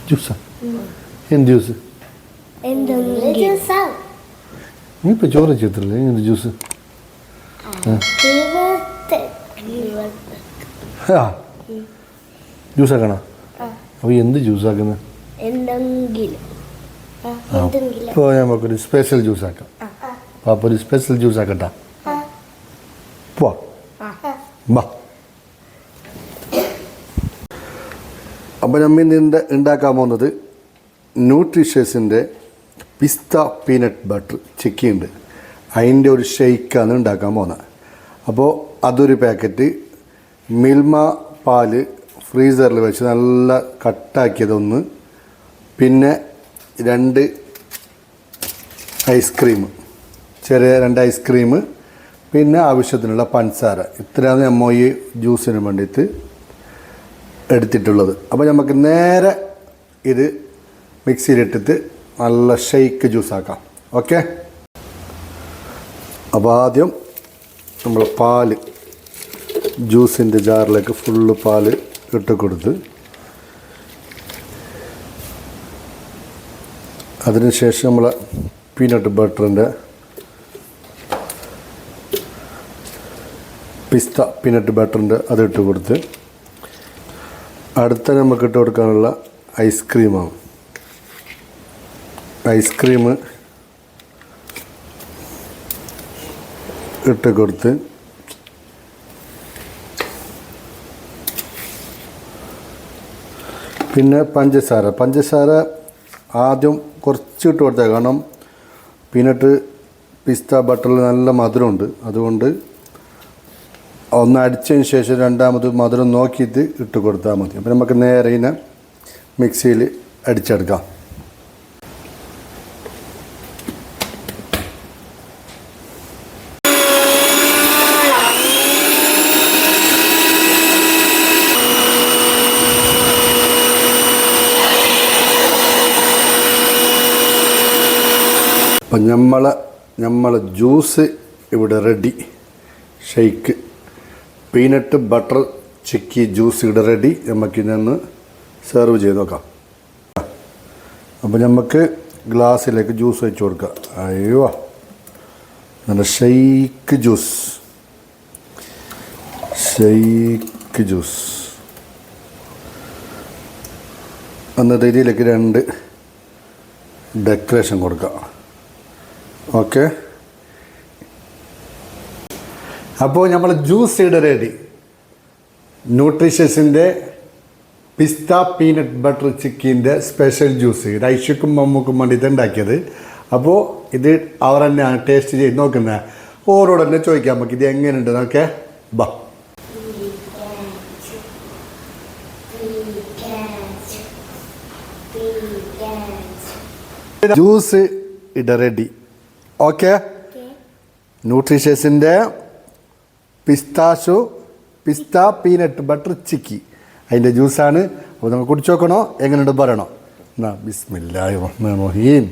ജ്യൂസാ? എന്ത് ജ്യൂസ്? നീ ഇപ്പൊ ചോറ് ചെയ്തില്ലേ? എന്ത് ജ്യൂസ്? ജ്യൂസാക്കണോ? അപ്പൊ എന്ത് ജ്യൂസാക്കുന്നത്? ഇപ്പോൾ നമുക്കൊരു സ്പെഷ്യൽ ജ്യൂസാക്കാം. അപ്പോൾ ഒരു സ്പെഷ്യൽ ജ്യൂസാക്കട്ടാ? പോവാ. അപ്പോൾ നമ്മൾ ഇന്ന് ഉണ്ടാക്കാൻ പോകുന്നത് ന്യൂട്രീഷ്യസിൻ്റെ പിസ്ത പീനട്ട് ബട്ടർ ചിക്കി ഉണ്ട്. അതിൻ്റെ ഒരു ഷെയ്ക്കാണ് ഉണ്ടാക്കാൻ പോകുന്നത്. അപ്പോൾ അതൊരു പാക്കറ്റ്, മിൽമ പാല് ഫ്രീസറിൽ വെച്ച് നല്ല കട്ടാക്കിയതൊന്ന്, പിന്നെ 2 ഐസ്ക്രീം, ചെറിയ 2 ഐസ്ക്രീം, പിന്നെ ആവശ്യത്തിനുള്ള പഞ്ചസാര. ഇത്രയാണ് നമ്മൾ ഈ ജ്യൂസിന് വേണ്ടിയിട്ട് എടുത്തിട്ടുള്ളത്. അപ്പോൾ നമുക്ക് നേരെ ഇത് മിക്സിയിലിട്ടിട്ട് നല്ല ഷെയ്ക്ക് ജ്യൂസാക്കാം. ഓക്കെ. അപ്പോൾ ആദ്യം നമ്മൾ പാല് ജ്യൂസിൻ്റെ ജാറിലേക്ക് ഫുള്ള് പാല് ഇട്ട് കൊടുത്ത്, അതിനുശേഷം നമ്മൾ പീനട്ട് ബട്ടറിൻ്റെ പിസ്ത പീനട്ട് ബട്ടറിൻ്റെ അതിട്ട് കൊടുത്ത്, അടുത്ത നമുക്ക് ഇട്ട് കൊടുക്കാനുള്ള ഐസ്ക്രീമാണ്. ഐസ്ക്രീം ഇട്ട് കൊടുത്ത്, പിന്നെ പഞ്ചസാര ആദ്യം കുറച്ച് ഇട്ട് കൊടുത്താൽ, കാരണം പീനട്ട് പിസ്ത ബട്ടറിൽ നല്ല മധുരമുണ്ട്. അതുകൊണ്ട് ഒന്ന് അടിച്ചതിന് ശേഷം രണ്ടാമത് മധുരം നോക്കിയിട്ട് ഇട്ട് കൊടുത്താൽ മതി. അപ്പം നമുക്ക് നേരെ ഇതിനെ മിക്സിയിൽ അടിച്ചെടുക്കാം. അപ്പം നമ്മളെ ജ്യൂസ് ഇവിടെ റെഡി. ഷെയ്ക്ക് പീനട്ട് ബട്ടർ ചിക്കി ജ്യൂസ് ഇവിടെ റെഡി. നമുക്കിതൊന്ന് സെർവ് ചെയ്ത് നോക്കാം. അപ്പോൾ നമുക്ക് ഗ്ലാസ്സിലേക്ക് ജ്യൂസ് വെച്ച് കൊടുക്കാം. അയ്യോ, നല്ല ഷെയ്ക്ക് ജ്യൂസ്. എന്നിട്ട് ഇതിലേക്ക് 2 ഡെക്കറേഷൻ കൊടുക്കാം. ഓക്കെ. അപ്പോൾ നമ്മൾ ജ്യൂസ് ഇവിടെ റെഡി. ന്യൂട്രീഷ്യസിൻ്റെ പിസ്ത പീനട്ട് ബട്ടർ ചിക്കിൻ്റെ സ്പെഷ്യൽ ജ്യൂസ്. ഇത് ഐഷയ്ക്കും മമ്മൂക്കും വേണ്ടിയിട്ട് ഉണ്ടാക്കിയത്. അപ്പോൾ ഇത് അവർ തന്നെയാണ് ടേസ്റ്റ് ചെയ്ത് നോക്കുന്നത്. ഓരോട് തന്നെ ചോദിക്കാം നമുക്ക് ഇത് എങ്ങനെയുണ്ട് നോക്കെ. ബാ. ജ്യൂസ് ഇവിടെ റെഡി. ഓക്കെ. ന്യൂട്രീഷ്യസിൻ്റെ പിസ്ത പീനട്ട് ബട്ടർ ചിക്കി അതിൻ്റെ ജ്യൂസാണ്. അപ്പോൾ നമുക്ക് കുടിച്ച് നോക്കണോ, എങ്ങനെയുണ്ട് പറയണോ? എന്നാ ബിസ്മില്ലാഹിർ റഹ്മാനിർ റഹീം.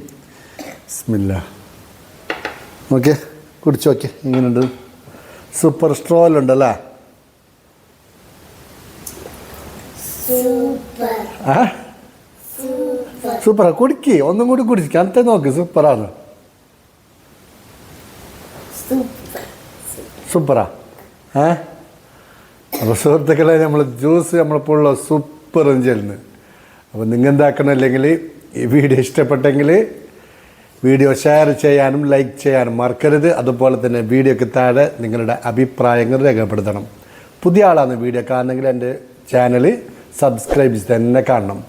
ബിസ്മില്ലാ. ഓക്കെ, കുടിച്ച് നോക്കെ എങ്ങനെയുണ്ട്. സൂപ്പർ സ്ട്രോയിലുണ്ടല്ലേ? സൂപ്പറാ. കുടിക്ക്, ഒന്നും കൂടി കുടിച്ച് അനത്തെ നോക്ക്. സൂപ്പറാണ്. സൂപ്പറാ. അപ്പോൾ സുഹൃത്തുക്കളെ, നമ്മൾ ജ്യൂസ് നമ്മളിപ്പോൾ ഉള്ള സൂപ്പർ ചെല്ലുന്നു. അപ്പോൾ നിങ്ങൾ എന്താക്കണമല്ലെങ്കിൽ ഈ വീഡിയോ ഇഷ്ടപ്പെട്ടെങ്കിൽ വീഡിയോ ഷെയർ ചെയ്യാനും ലൈക്ക് ചെയ്യാനും മറക്കരുത്. അതുപോലെ തന്നെ വീഡിയോയ്ക്ക് താഴെ നിങ്ങളുടെ അഭിപ്രായങ്ങൾ രേഖപ്പെടുത്തണം. പുതിയ ആളാണ് വീഡിയോ കാണണമെങ്കിൽ എൻ്റെ ചാനൽ സബ്സ്ക്രൈബ് ചെയ്ത് തന്നെ കാണണം.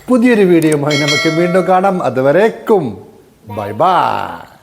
പുതിയൊരു വീഡിയോയുമായി നമുക്ക് വീണ്ടും കാണാം. അതുവരേക്കും ബൈ ബൈ.